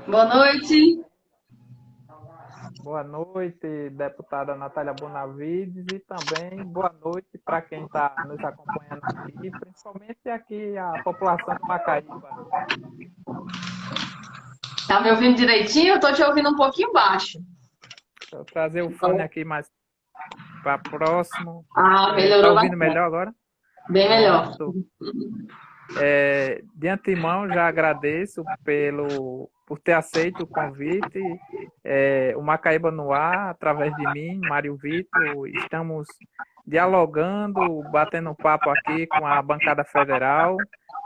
Boa noite. Boa noite, deputada Natália Bonavides, e também boa noite para quem está nos acompanhando aqui, principalmente aqui a população de Macaíba. Tá me ouvindo direitinho? Eu tô te ouvindo um pouquinho baixo. Deixa eu trazer o fone aqui mais para próximo. Tá Melhorou ouvindo bastante. melhor agora? Bem melhor. Pronto. De antemão, já agradeço por ter aceito o convite. O Macaíba no Ar, através de mim, Mário Vitor, estamos dialogando, batendo um papo aqui com a bancada federal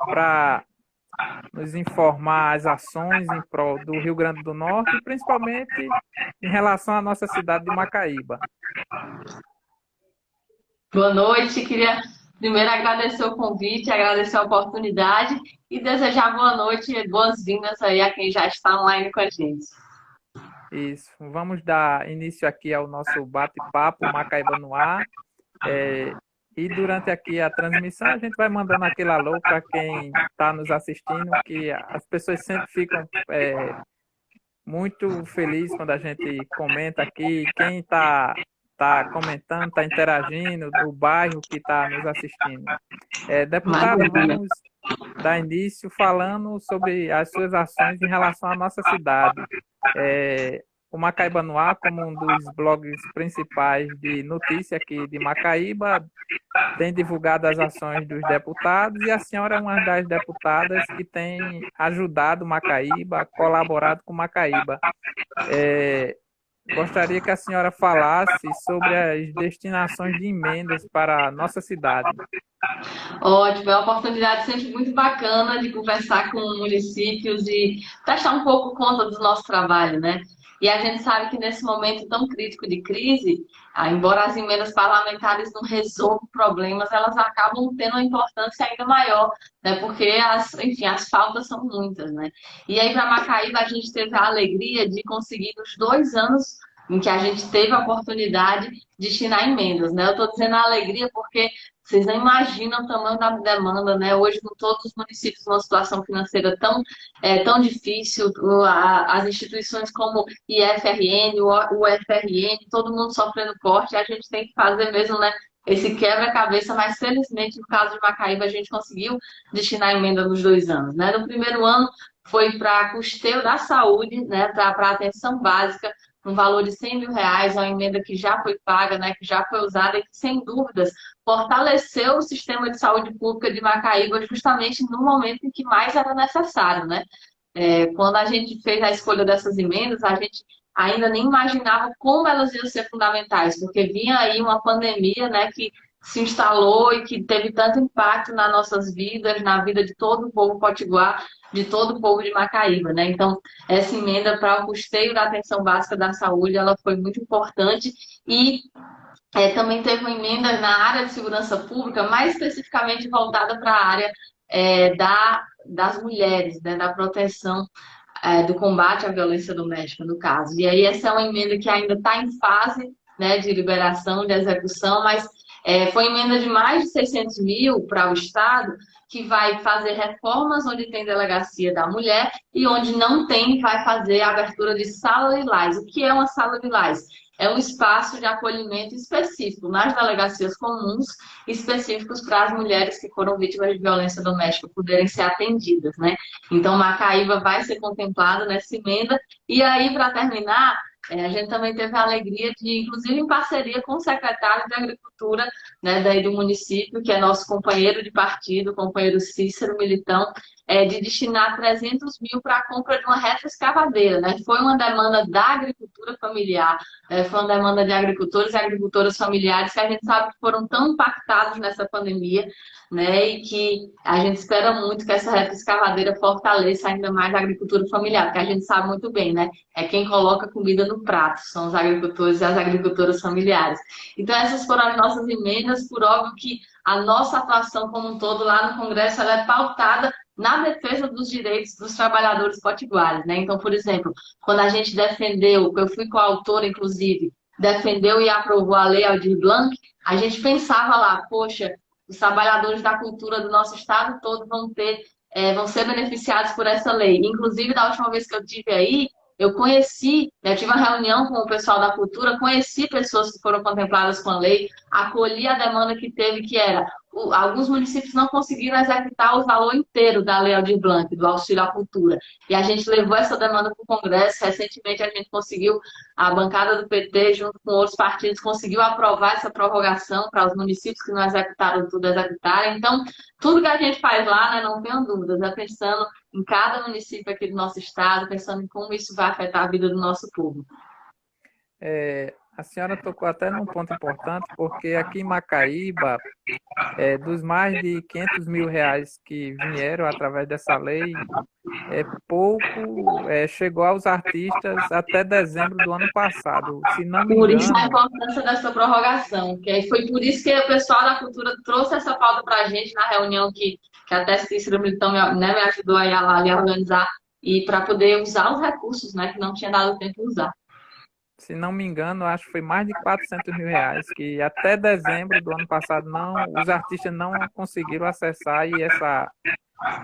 para nos informar as ações em prol do Rio Grande do Norte e principalmente em relação à nossa cidade de Macaíba. Boa noite. Queria primeiro agradecer o convite, agradecer a oportunidade e desejar boa noite e boas-vindas aí a quem já está online com a gente. Isso, vamos dar início aqui ao nosso bate-papo Macaíba no Ar. E durante aqui a transmissão, a gente vai mandando aquele alô para quem está nos assistindo, que as pessoas sempre ficam muito felizes quando a gente comenta aqui, quem tá comentando, está interagindo, do bairro que está nos assistindo. Deputada, Maravilha. vamos dar início falando sobre as suas ações em relação à nossa cidade. O Macaíba no Ar, como um dos blogs principais de notícia aqui de Macaíba, tem divulgado as ações dos deputados e a senhora é uma das deputadas que tem ajudado Macaíba, colaborado com Macaíba. É, Gostaria que a senhora falasse sobre as destinações de emendas para a nossa cidade. Ótimo, é uma oportunidade sempre muito bacana de conversar com municípios e prestar um pouco conta do nosso trabalho, né? E a gente sabe que nesse momento tão crítico de crise, embora as emendas parlamentares não resolvam problemas, elas acabam tendo uma importância ainda maior, né? Porque enfim, as faltas são muitas, né? E aí, para Macaíba, a gente teve a alegria de conseguir, nos 2 anos em que a gente teve a oportunidade, de destinar emendas, né? Eu estou dizendo a alegria porque vocês não imaginam o tamanho da demanda, né? Hoje, com todos os municípios numa situação financeira tão difícil, as instituições como IFRN, o UFRN, todo mundo sofrendo corte, a gente tem que fazer mesmo, né? Esse quebra-cabeça, mas felizmente, no caso de Macaíba, a gente conseguiu destinar a emenda nos 2 anos, né? No primeiro ano foi para custeio da saúde, né? Para atenção básica, um valor de R$ 100.000, uma emenda que já foi paga, né? Que já foi usada e que, sem dúvidas, fortaleceu o sistema de saúde pública de Macaíba justamente no momento em que mais era necessário, né? Quando a gente fez a escolha dessas emendas, a gente ainda nem imaginava como elas iam ser fundamentais, porque vinha aí uma pandemia, né, que se instalou e que teve tanto impacto nas nossas vidas, na vida de todo o povo potiguar, de todo o povo de Macaíba, né? Então, essa emenda para o custeio da atenção básica da saúde, ela foi muito importante e também teve uma emenda na área de segurança pública, mais especificamente voltada para a área das mulheres, né, da proteção, do combate à violência doméstica, no caso. E aí essa é uma emenda que ainda está em fase, né, de liberação, de execução, mas foi emenda de mais de 600 mil para o Estado, que vai fazer reformas onde tem delegacia da mulher e onde não tem, vai fazer a abertura de sala lilás. O que é uma sala lilás? É um espaço de acolhimento específico nas delegacias comuns, específicos para as mulheres que foram vítimas de violência doméstica poderem ser atendidas, né? Então, Macaíba vai ser contemplado nessa emenda. E aí, para terminar, a gente também teve a alegria de, inclusive em parceria com o secretário de Agricultura, né, daí do município, que é nosso companheiro de partido, o companheiro Cícero Militão, de destinar 300 mil para a compra de uma retroescavadeira, né? Foi uma demanda da agricultura familiar, foi uma demanda de agricultores e agricultoras familiares que a gente sabe que foram tão impactados nessa pandemia, né? E que a gente espera muito que essa retroescavadeira fortaleça ainda mais a agricultura familiar, porque a gente sabe muito bem, né? É quem coloca comida no prato, são os agricultores e as agricultoras familiares. Então, essas foram as nossas emendas, por óbvio que a nossa atuação como um todo lá no Congresso, ela é pautada na defesa dos direitos dos trabalhadores potiguares, né? Então, por exemplo, quando a gente defendeu, eu fui coautora, inclusive, defendeu e aprovou a Lei Aldir Blanc, a gente pensava lá, poxa, os trabalhadores da cultura do nosso estado todo vão ter vão ser beneficiados por essa lei. Inclusive, da última vez que eu tive aí, eu conheci, né, eu tive uma reunião com o pessoal da cultura, conheci pessoas que foram contempladas com a lei, acolhi a demanda que teve, que era, alguns municípios não conseguiram executar o valor inteiro da Lei Aldir Blanc, do auxílio à cultura. E a gente levou essa demanda para o Congresso, recentemente a gente conseguiu, a bancada do PT, junto com outros partidos, conseguiu aprovar essa prorrogação para os municípios que não executaram tudo executarem. Então, tudo que a gente faz lá, né, não tenho dúvidas, é pensando em cada município aqui do nosso estado, pensando em como isso vai afetar a vida do nosso povo. A senhora tocou até num ponto importante, porque aqui em Macaíba, dos mais de 500 mil reais que vieram através dessa lei, pouco chegou aos artistas até dezembro do ano passado. Se não me Por isso a engano, importância dessa prorrogação, que aí foi por isso que o pessoal da cultura trouxe essa pauta para a gente na reunião que até Cícero Militão me ajudou aí a organizar, e para poder usar os recursos, né, que não tinha dado tempo de usar. se não me engano, acho que foi mais de 400 mil reais, que até dezembro do ano passado os artistas não conseguiram acessar, e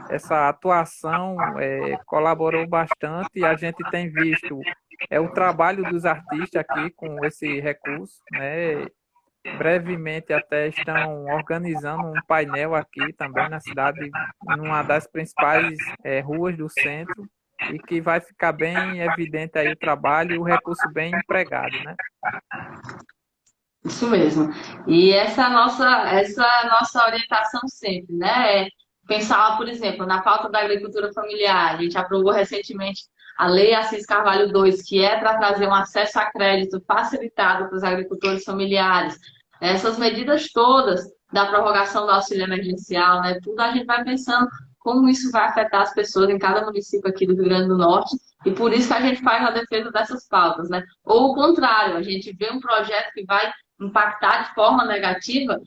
essa atuação colaborou bastante, e a gente tem visto o trabalho dos artistas aqui com esse recurso, né? Brevemente até estão organizando um painel aqui também na cidade, numa das principais ruas do centro, e que vai ficar bem evidente aí o trabalho e o recurso bem empregado, né? Isso mesmo. E essa é a nossa orientação sempre, né? Pensar, por exemplo, na pauta da agricultura familiar. A gente aprovou recentemente a Lei Assis Carvalho II, que é para trazer um acesso a crédito facilitado para os agricultores familiares. Essas medidas todas da prorrogação do auxílio emergencial, né? Tudo a gente vai pensando como isso vai afetar as pessoas em cada município aqui do Rio Grande do Norte, e por isso que a gente faz a defesa dessas pautas, né? Ou o contrário, a gente vê um projeto que vai impactar de forma negativa,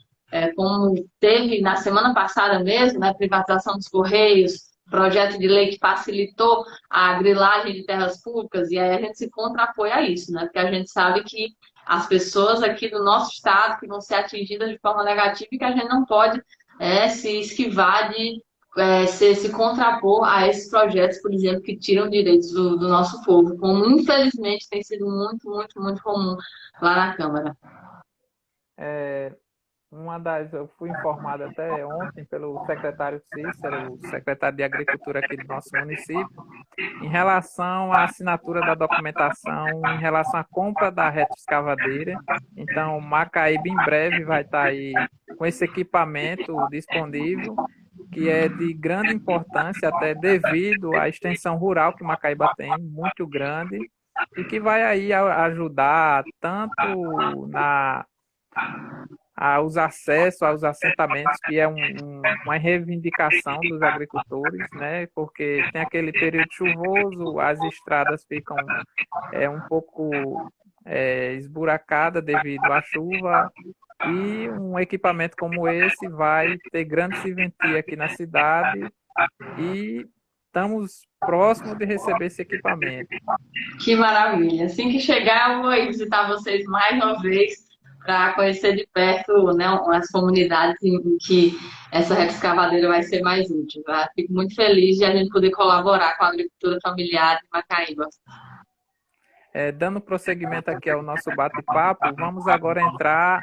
como teve na semana passada mesmo, né, privatização dos Correios, projeto de lei que facilitou a grilagem de terras públicas, e aí a gente se contrapõe a isso, né, porque a gente sabe que as pessoas aqui do nosso estado que vão ser atingidas de forma negativa, e que a gente não pode se esquivar de se contrapor a esses projetos, por exemplo, que tiram direitos do nosso povo, como infelizmente tem sido muito, muito, muito comum lá na Câmara. É, eu fui informado até ontem pelo secretário Cícero, o secretário de Agricultura aqui do nosso município, em relação à assinatura da documentação, em relação à compra da retroescavadeira. Então, Macaíba em breve vai estar aí com esse equipamento disponível, que é de grande importância, até devido à extensão rural que Macaíba tem, muito grande, e que vai aí ajudar tanto aos acessos aos assentamentos, que é uma reivindicação dos agricultores, né? Porque tem aquele período chuvoso, as estradas ficam um pouco esburacadas devido à chuva, e um equipamento como esse vai ter grande serventia aqui na cidade, e estamos próximos de receber esse equipamento. Que maravilha! Assim que chegar, eu vou aí visitar vocês mais uma vez para conhecer de perto, né, as comunidades em que essa retroescavadeira vai ser mais útil. Tá? Fico muito feliz de a gente poder colaborar com a agricultura familiar de Macaíba. Dando prosseguimento aqui ao nosso bate-papo, vamos agora entrar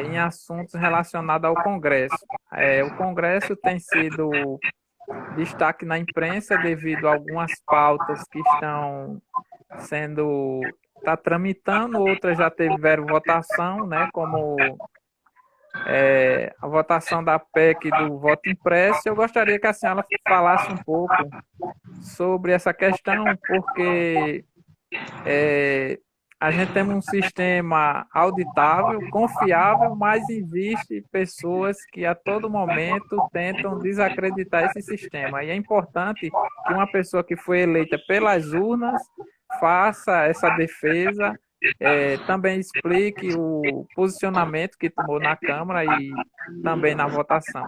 em assuntos relacionados ao Congresso. O Congresso tem sido destaque na imprensa devido a algumas pautas que estão está tramitando, outras já tiveram votação, né, como a votação da PEC do voto impresso. Eu gostaria que a senhora falasse um pouco sobre essa questão, porque a gente tem um sistema auditável, confiável, mas existe pessoas que a todo momento tentam desacreditar esse sistema. E é importante que uma pessoa que foi eleita pelas urnas faça essa defesa, também explique o posicionamento que tomou na Câmara e também na votação.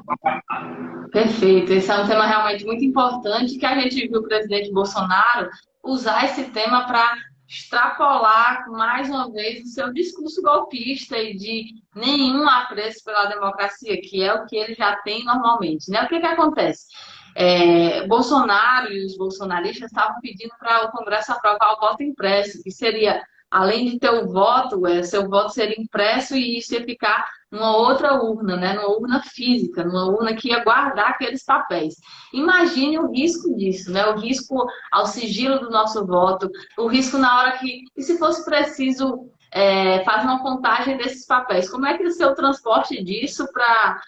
Perfeito. Esse é um tema realmente muito importante, que a gente viu o presidente Bolsonaro usar esse tema para extrapolar mais uma vez o seu discurso golpista e de nenhum apreço pela democracia, que é o que ele já tem normalmente, né? O que que acontece? Bolsonaro e os bolsonaristas estavam pedindo para o Congresso aprovar o voto impresso, que seria, além de ter o voto, seu voto seria impresso e isso ia ficar numa outra urna, né? Numa urna física, numa urna que ia guardar aqueles papéis. Imagine o risco disso, né? O risco ao sigilo do nosso voto, o risco na hora que, e se fosse preciso fazer uma contagem desses papéis, como é que ia ser o transporte disso para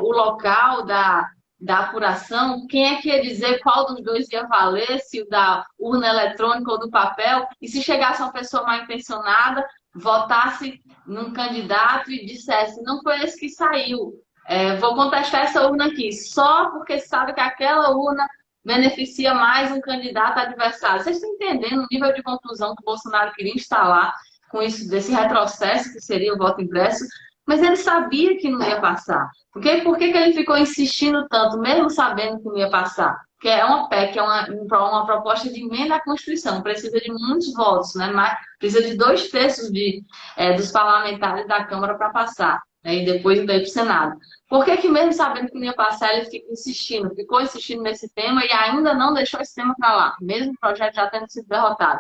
o local da apuração, quem é que ia dizer qual dos dois ia valer, se o da urna eletrônica ou do papel, e se chegasse uma pessoa mal intencionada, votasse num candidato e dissesse, não foi esse que saiu, vou contestar essa urna aqui, só porque sabe que aquela urna beneficia mais um candidato adversário. Vocês estão entendendo o nível de conclusão que o Bolsonaro queria instalar com isso, desse retrocesso que seria o voto impresso? Mas ele sabia que não ia passar. Por que ele ficou insistindo tanto, mesmo sabendo que não ia passar? Porque é uma PEC, é uma proposta de emenda à Constituição, precisa de muitos votos, né? Mas precisa de 2/3 dos parlamentares da Câmara para passar, né? E depois daí para o Senado. Por que mesmo sabendo que não ia passar, ele ficou insistindo nesse tema e ainda não deixou esse tema para lá, mesmo o projeto já tendo sido derrotado?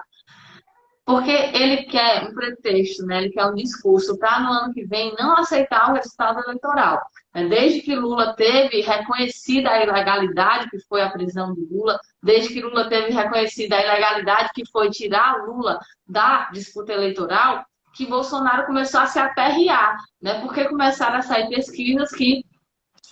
Porque ele quer um pretexto, né? Ele quer um discurso para no ano que vem não aceitar o resultado eleitoral. Desde que Lula teve reconhecida a ilegalidade que foi a prisão de Lula, desde que Lula teve reconhecida a ilegalidade que foi tirar Lula da disputa eleitoral, que Bolsonaro começou a se aperrear, né? Porque começaram a sair pesquisas que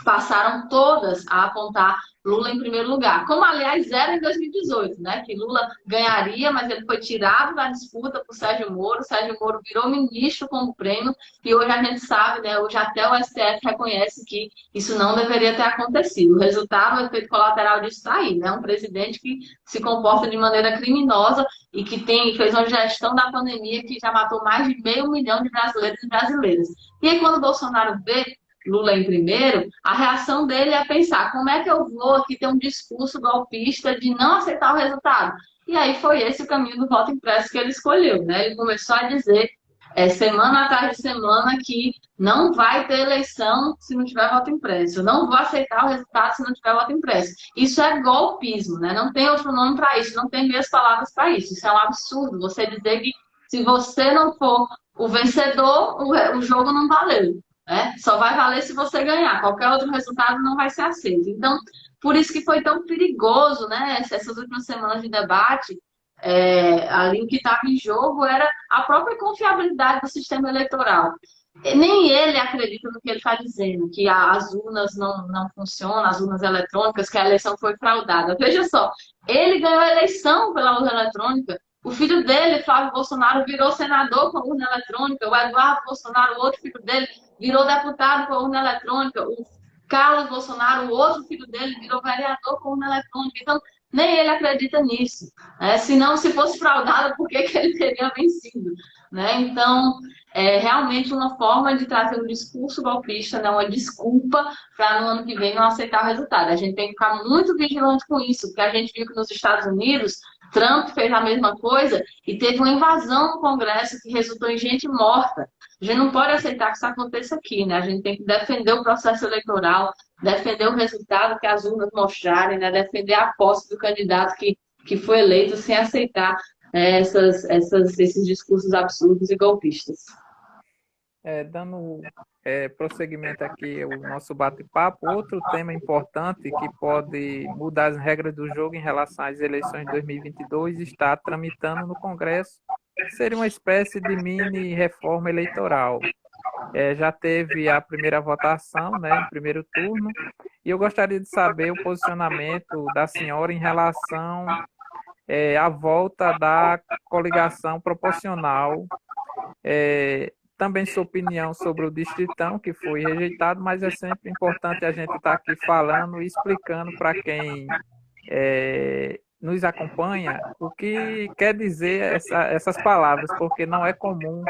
passaram todas a apontar Lula em primeiro lugar. Como, aliás, era em 2018, né? Que Lula ganharia, mas ele foi tirado da disputa por Sérgio Moro. Sérgio Moro virou ministro como prêmio e hoje a gente sabe, né? Hoje até o STF reconhece que isso não deveria ter acontecido. O resultado, o efeito colateral disso está aí, né? Um presidente que se comporta de maneira criminosa e que fez uma gestão da pandemia que já matou mais de 500 mil de brasileiros e brasileiras. E aí, quando o Bolsonaro vê Lula em primeiro, a reação dele é pensar, como é que eu vou aqui ter um discurso golpista de não aceitar o resultado? E aí foi esse o caminho do voto impresso que ele escolheu, né? Ele começou a dizer, semana atrás de semana, que não vai ter eleição se não tiver voto impresso. Não vou aceitar o resultado se não tiver voto impresso. Isso é golpismo, né? Não tem outro nome para isso, não tem meias palavras para isso. Isso é um absurdo. Você dizer que se você não for o vencedor, o jogo não valeu. Só vai valer se você ganhar. Qualquer outro resultado não vai ser aceito. Então, por isso que foi tão perigoso, né? Essas últimas semanas de debate, ali o que estava em jogo era a própria confiabilidade do sistema eleitoral. Nem ele acredita no que ele está dizendo, que as urnas não funcionam, as urnas eletrônicas, que a eleição foi fraudada. Veja só, ele ganhou a eleição pela urna eletrônica. O filho dele, Flávio Bolsonaro, virou senador com a urna eletrônica. O Eduardo Bolsonaro, o outro filho dele, virou deputado com a urna eletrônica. O Carlos Bolsonaro, o outro filho dele, virou vereador com a urna eletrônica. Então, nem ele acredita nisso. Se fosse fraudado, por que ele teria vencido? Então, é realmente uma forma de trazer um discurso golpista, né? Uma desculpa para no ano que vem não aceitar o resultado. A gente tem que ficar muito vigilante com isso, porque a gente viu que nos Estados Unidos Trump fez a mesma coisa e teve uma invasão no Congresso que resultou em gente morta. A gente não pode aceitar que isso aconteça aqui, né? A gente tem que defender o processo eleitoral, defender o resultado que as urnas mostrarem, né? Defender a posse do candidato que foi eleito sem aceitar esses discursos absurdos e golpistas. Dando prosseguimento aqui ao nosso bate-papo, outro tema importante que pode mudar as regras do jogo em relação às eleições de 2022 está tramitando no Congresso, seria uma espécie de mini reforma eleitoral. Já teve a primeira votação, né, em primeiro turno, e eu gostaria de saber o posicionamento da senhora em relação à volta da coligação proporcional, também sua opinião sobre o Distritão, que foi rejeitado, mas é sempre importante a gente estar aqui falando e explicando para quem nos acompanha o que quer dizer essas palavras, porque não é comum,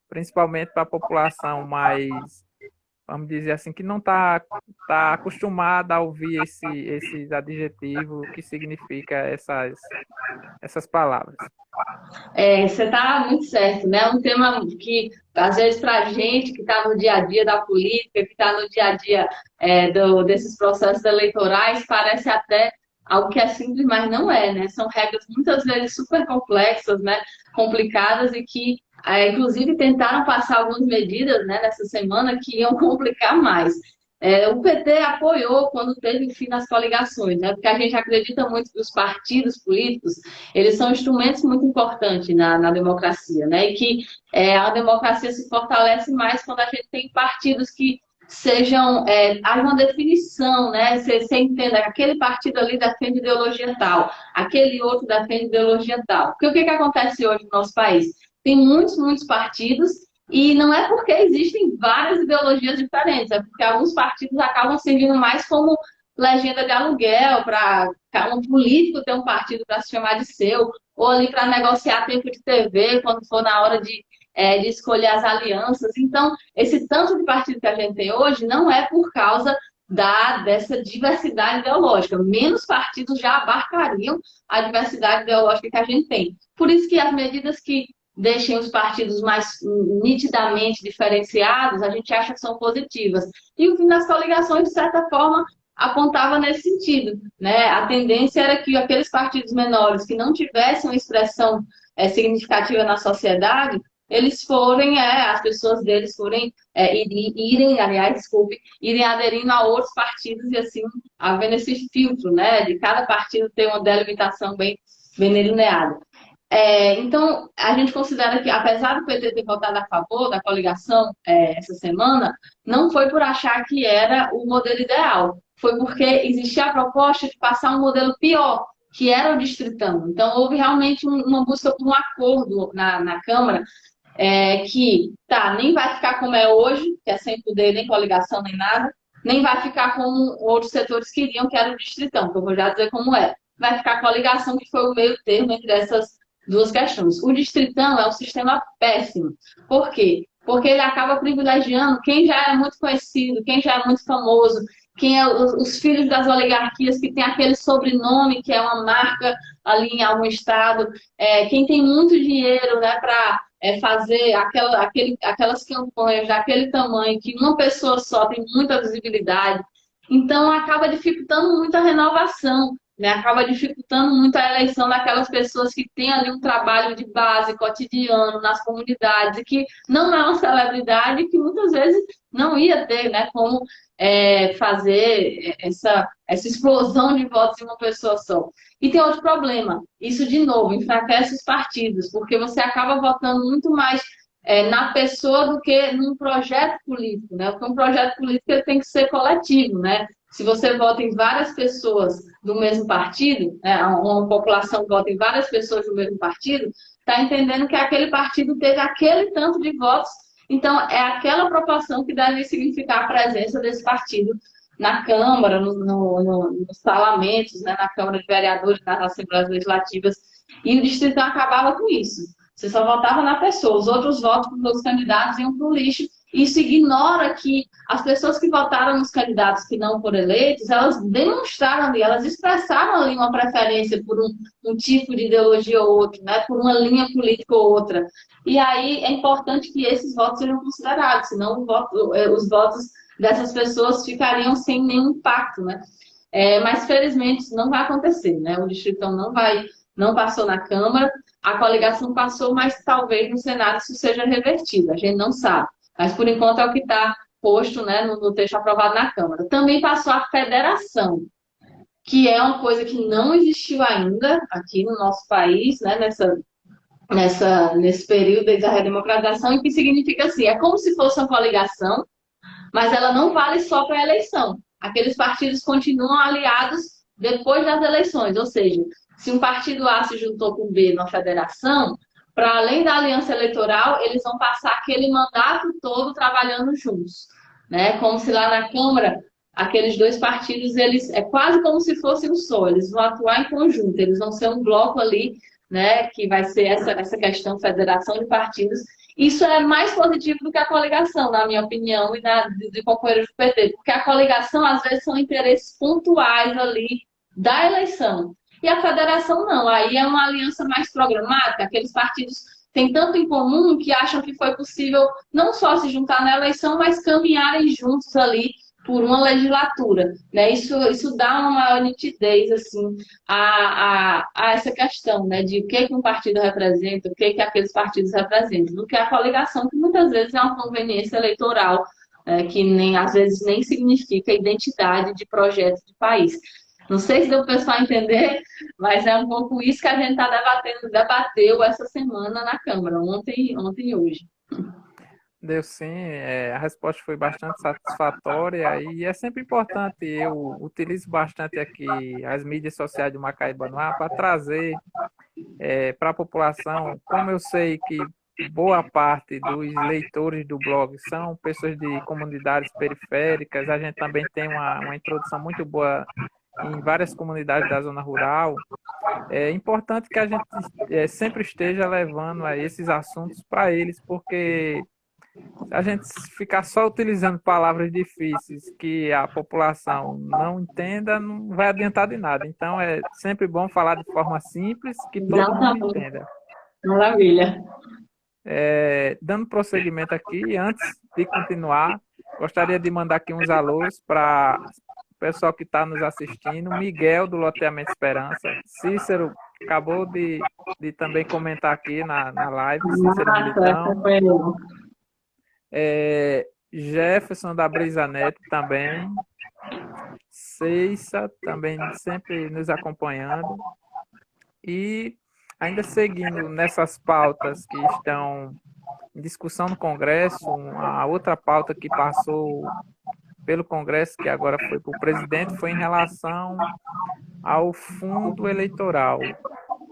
principalmente para a população mais vamos dizer assim, que não tá acostumada a ouvir esses adjetivos que significa essas palavras. Você está muito certo, né? É um tema que, às vezes, para a gente que está no dia a dia da política, que está no dia a dia desses processos eleitorais, parece até algo que é simples, mas não é, né? São regras muitas vezes super complexas, né? Complicadas e que, inclusive, tentaram passar algumas medidas, né, nessa semana que iam complicar mais. O PT apoiou quando teve fim nas coligações, né? Porque a gente acredita muito que os partidos políticos eles são instrumentos muito importantes na democracia, né? E que a democracia se fortalece mais quando a gente tem partidos que sejam, há uma definição, né? Você entenda que aquele partido ali defende ideologia tal, aquele outro defende ideologia tal. Porque o que acontece hoje no nosso país? Tem muitos, muitos partidos e não é porque existem várias ideologias diferentes, é porque alguns partidos acabam servindo mais como legenda de aluguel para um político ter um partido para se chamar de seu, ou ali para negociar tempo de TV quando for na hora de escolher as alianças. Então, esse tanto de partido que a gente tem hoje não é por causa dessa diversidade ideológica. Menos partidos já abarcariam a diversidade ideológica que a gente tem. Por isso que as medidas que deixem os partidos mais nitidamente diferenciados, a gente acha que são positivas. E o fim das coligações, de certa forma, apontava nesse sentido, né? A tendência era que aqueles partidos menores que não tivessem uma expressão significativa na sociedade, eles forem, as pessoas deles forem, irem aderindo a outros partidos e assim, havendo esse filtro, né? De cada partido ter uma delimitação bem delineada. Então, a gente considera que, apesar do PT ter votado a favor da coligação essa semana, não foi por achar que era o modelo ideal, foi porque existia a proposta de passar um modelo pior, que era o distritão. Então, houve realmente uma busca por um acordo na Câmara, que nem vai ficar como é hoje, que é sem poder, nem coligação, nem nada, nem vai ficar como outros setores queriam, que era o distritão, que eu vou já dizer como é. Vai ficar com a coligação, que foi o meio termo entre essas duas questões. O distritão é um sistema péssimo. Por quê? Porque ele acaba privilegiando quem já é muito conhecido, quem já é muito famoso, quem é os filhos das oligarquias que tem aquele sobrenome que é uma marca ali em algum estado, quem tem muito dinheiro, né, para fazer aquelas campanhas daquele tamanho que uma pessoa só tem muita visibilidade. Então acaba dificultando muito a renovação, né? Acaba dificultando muito a eleição daquelas pessoas que têm ali um trabalho de base, cotidiano, nas comunidades, e que não é uma celebridade que muitas vezes não ia ter, né, como fazer essa explosão de votos em uma pessoa só. E tem outro problema, isso de novo enfraquece os partidos, porque você acaba votando muito mais na pessoa do que num projeto político, né? Porque um projeto político ele tem que ser coletivo, né? Se você vota em várias pessoas do mesmo partido, né, uma população vota em várias pessoas do mesmo partido, está entendendo que aquele partido teve aquele tanto de votos, então é aquela proporção que deve significar a presença desse partido na Câmara, nos parlamentos, né, na Câmara de Vereadores, nas Assembleias Legislativas, e o Distritão acabava com isso. Você só votava na pessoa, os outros votos dos candidatos iam para o lixo. Isso ignora que as pessoas que votaram nos candidatos que não foram eleitos, elas demonstraram ali, elas expressaram ali uma preferência por um tipo de ideologia ou outro, né? Por uma linha política ou outra. E aí é importante que esses votos sejam considerados, senão os votos dessas pessoas ficariam sem nenhum impacto, né? Mas felizmente isso não vai acontecer, né? O Distritão não passou na Câmara, a coligação passou, mas talvez no Senado isso seja revertido, a gente não sabe. Mas, por enquanto, é o que está posto, né, no texto aprovado na Câmara. Também passou a federação, que é uma coisa que não existiu ainda aqui no nosso país, né, nesse período da redemocratização, e que significa assim, é como se fosse uma coligação, mas ela não vale só para a eleição. Aqueles partidos continuam aliados depois das eleições, ou seja, se um partido A se juntou com o B na federação, para além da aliança eleitoral, eles vão passar aquele mandato todo trabalhando juntos, né? Como se lá na Câmara, aqueles dois partidos, é quase como se fossem um só, eles vão atuar em conjunto, eles vão ser um bloco ali, né? Que vai ser essa questão federação de partidos, Isso é mais positivo do que a coligação, na minha opinião, e de companheiros do PT, porque a coligação, às vezes, são interesses pontuais ali da eleição. E a federação não, aí é uma aliança mais programática, aqueles partidos têm tanto em comum que acham que foi possível não só se juntar na eleição, mas caminharem juntos ali por uma legislatura, né? Isso dá uma maior nitidez assim a essa questão, né? De o que um partido representa, o que aqueles partidos representam, do que a coligação, que muitas vezes é uma conveniência eleitoral, que nem às vezes nem significa identidade de projeto de país. Não sei se deu para o pessoal entender, mas é um pouco isso que a gente está debateu essa semana na Câmara, ontem e hoje. Deu sim, a resposta foi bastante satisfatória e é sempre importante, eu utilizo bastante aqui as mídias sociais do Macaibanoá para trazer para a população, como eu sei que boa parte dos leitores do blog são pessoas de comunidades periféricas, a gente também tem uma introdução muito boa em várias comunidades da zona rural. É importante que a gente sempre esteja levando esses assuntos para eles, porque se a gente ficar só utilizando palavras difíceis que a população não entenda, não vai adiantar de nada. Então é sempre bom falar de forma simples, que todo mundo Exatamente. entenda. Maravilha. Dando prosseguimento aqui, antes de continuar, gostaria de mandar aqui uns alôs para o pessoal que está nos assistindo. Miguel, do Loteamento Esperança. Cícero acabou de também comentar aqui na live, Cícero Massa, essa Militão. foi eu. Jefferson da Brisa Neto também. Ceissa também sempre nos acompanhando. E ainda seguindo nessas pautas que estão em discussão no Congresso, a outra pauta que passou pelo Congresso, que agora foi para o presidente, foi em relação ao fundo eleitoral.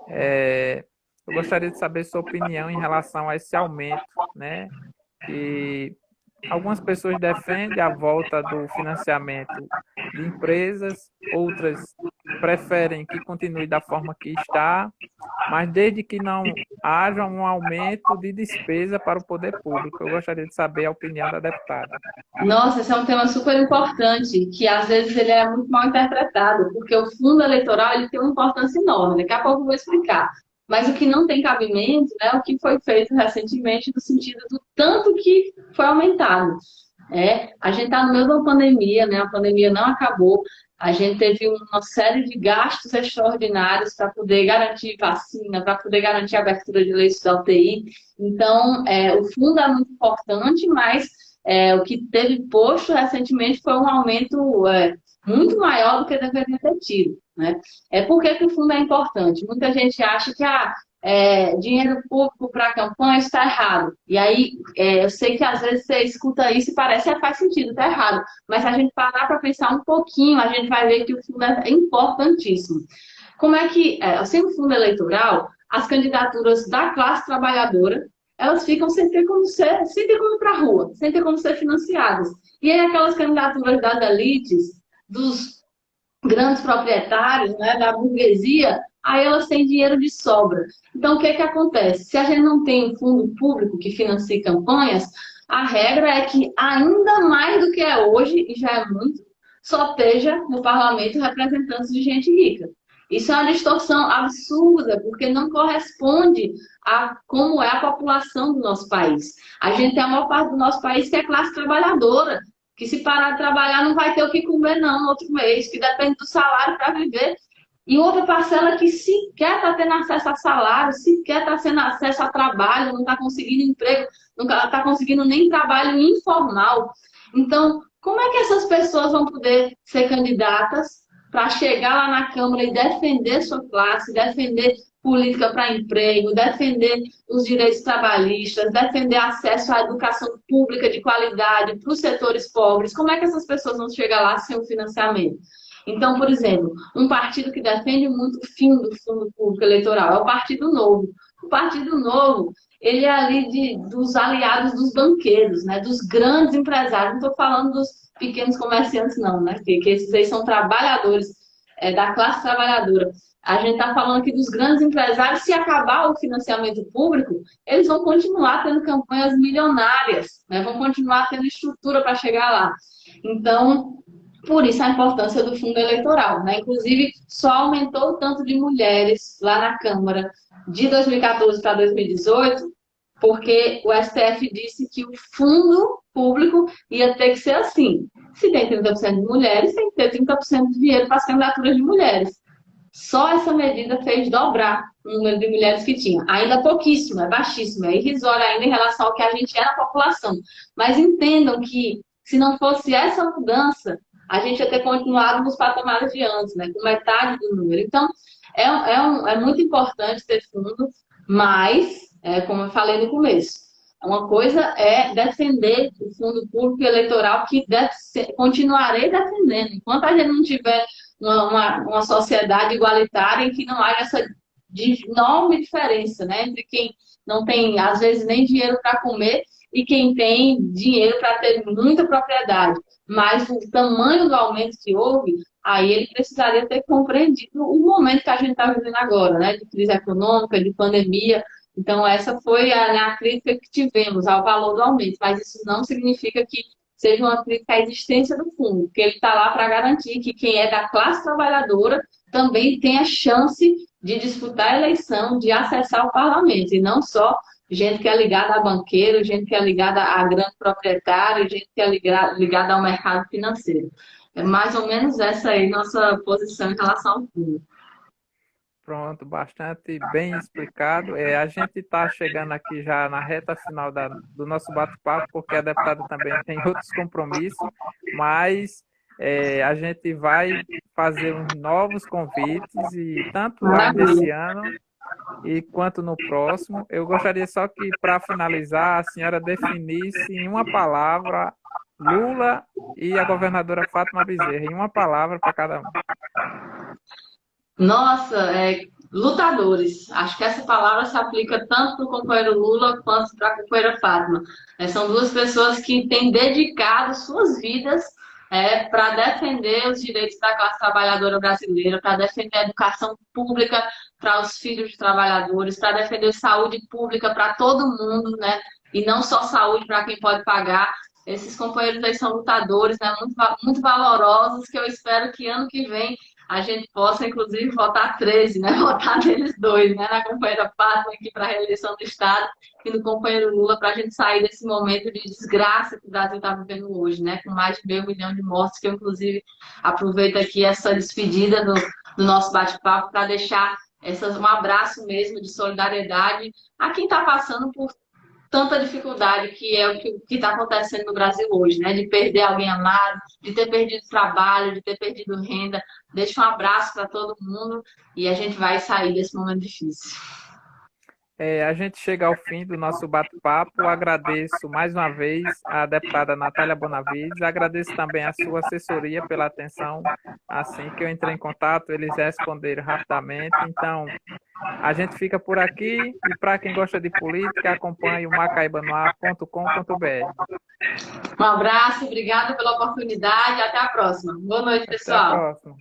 Eu gostaria de saber sua opinião em relação a esse aumento, né? Que algumas pessoas defendem a volta do financiamento de empresas, outras preferem que continue da forma que está, mas desde que não haja um aumento de despesa para o poder público. Eu gostaria de saber a opinião da deputada. Nossa, esse é um tema super importante, que às vezes ele é muito mal interpretado, porque o fundo eleitoral ele tem uma importância enorme. Daqui a pouco eu vou explicar. Mas o que não tem cabimento é o que foi feito recentemente, no sentido do tanto que foi aumentado. A gente está no meio de uma pandemia, né? A pandemia não acabou. A gente teve uma série de gastos extraordinários para poder garantir vacina, para poder garantir a abertura de leitos da UTI. Então, o fundo é muito importante, mas o que teve posto recentemente foi um aumento muito maior do que deveria ter tido, né? Por que o fundo é importante? Muita gente acha que dinheiro público para campanha está errado. E aí, eu sei que às vezes você escuta isso e parece que faz sentido, está errado. Mas se a gente parar para pensar um pouquinho, a gente vai ver que o fundo é importantíssimo. Como é que, sem o fundo eleitoral, as candidaturas da classe trabalhadora elas ficam sem ter como ir para a rua, sem ter como ser financiadas. E aí aquelas candidaturas das elites, dos grandes proprietários, né, da burguesia, aí elas têm dinheiro de sobra. Então, o que acontece? Se a gente não tem um fundo público que financie campanhas, a regra é que ainda mais do que é hoje, e já é muito, só esteja no parlamento representantes de gente rica. Isso é uma distorção absurda, porque não corresponde a como é a população do nosso país. A gente tem a maior parte do nosso país que é classe trabalhadora, que se parar de trabalhar não vai ter o que comer não no outro mês, que depende do salário para viver. E outra parcela que sequer está tendo acesso a salário, sequer está tendo acesso a trabalho, não está conseguindo emprego, não está conseguindo nem trabalho informal. Então, como é que essas pessoas vão poder ser candidatas para chegar lá na Câmara e defender sua classe, defender política para emprego, defender os direitos trabalhistas, defender acesso à educação pública de qualidade para os setores pobres? Como é que essas pessoas vão chegar lá sem o financiamento? Então, por exemplo, um partido que defende muito o fim do fundo público eleitoral é o Partido Novo. O Partido Novo, ele é ali dos aliados dos banqueiros, né, dos grandes empresários. Não estou falando dos pequenos comerciantes, não, né, que esses aí são trabalhadores da classe trabalhadora. A gente está falando aqui dos grandes empresários. Se acabar o financiamento público, eles vão continuar tendo campanhas milionárias, né? Vão continuar tendo estrutura para chegar lá. Então, por isso a importância do fundo eleitoral, né? Inclusive, só aumentou o tanto de mulheres lá na Câmara de 2014 para 2018, porque o STF disse que o fundo público ia ter que ser assim. Se tem 30% de mulheres, tem que ter 30% de dinheiro para as candidaturas de mulheres. Só essa medida fez dobrar o número de mulheres que tinha. Ainda pouquíssimo, é baixíssimo, é irrisório ainda em relação ao que a gente é na população. Mas entendam que, se não fosse essa mudança, a gente ia ter continuado nos patamares de antes, né? Com metade do número. Então, é muito importante ter fundo, mas, como eu falei no começo, uma coisa é defender o fundo público eleitoral, que continuarei defendendo. Enquanto a gente não tiver uma sociedade igualitária em que não haja essa enorme diferença, né, entre quem não tem, às vezes, nem dinheiro para comer e quem tem dinheiro para ter muita propriedade. Mas o tamanho do aumento que houve, aí ele precisaria ter compreendido o momento que a gente está vivendo agora, né, de crise econômica, de pandemia. Então, essa foi a crítica que tivemos ao valor do aumento, mas isso não significa que seja uma crítica à existência do fundo, porque ele está lá para garantir que quem é da classe trabalhadora também tem a chance de disputar a eleição, de acessar o parlamento, e não só gente que é ligada a banqueiro, gente que é ligada a grande proprietário, gente que é ligada ao mercado financeiro. É mais ou menos essa aí nossa posição em relação ao fundo. Pronto, bastante bem explicado. A gente está chegando aqui já na reta final do nosso bate-papo, porque a deputada também tem outros compromissos, mas a gente vai fazer uns novos convites, e tanto ainda esse ano e quanto no próximo. Eu gostaria só que, para finalizar, a senhora definisse em uma palavra Lula e a governadora Fátima Bezerra, em uma palavra para cada um. Nossa, lutadores. Acho que essa palavra se aplica tanto para o companheiro Lula quanto para a companheira Fátima. São duas pessoas que têm dedicado suas vidas para defender os direitos da classe trabalhadora brasileira, para defender a educação pública para os filhos de trabalhadores, para defender saúde pública para todo mundo, né? E não só saúde para quem pode pagar. Esses companheiros aí são lutadores, né? Muito, muito valorosos, que eu espero que ano que vem a gente possa, inclusive, votar 13, né? Votar neles dois, né? Na companheira Fátima aqui para a reeleição do Estado e no companheiro Lula, para a gente sair desse momento de desgraça que o Brasil está vivendo hoje, né? Com mais de 500 mil de mortes, que eu, inclusive, aproveito aqui essa despedida do nosso bate-papo para deixar um abraço mesmo de solidariedade a quem está passando por tanta dificuldade, que é o que está acontecendo no Brasil hoje, né? De perder alguém amado, de ter perdido trabalho, de ter perdido renda. Deixa um abraço para todo mundo e a gente vai sair desse momento difícil. A gente chega ao fim do nosso bate-papo. Agradeço mais uma vez a deputada Natália Bonavides, agradeço também a sua assessoria pela atenção. Assim que eu entrei em contato, eles responderam rapidamente. Então, a gente fica por aqui, e para quem gosta de política, acompanhe o macaibanoar.com.br. Um abraço, obrigada pela oportunidade, até a próxima. Boa noite, pessoal. Até a próxima.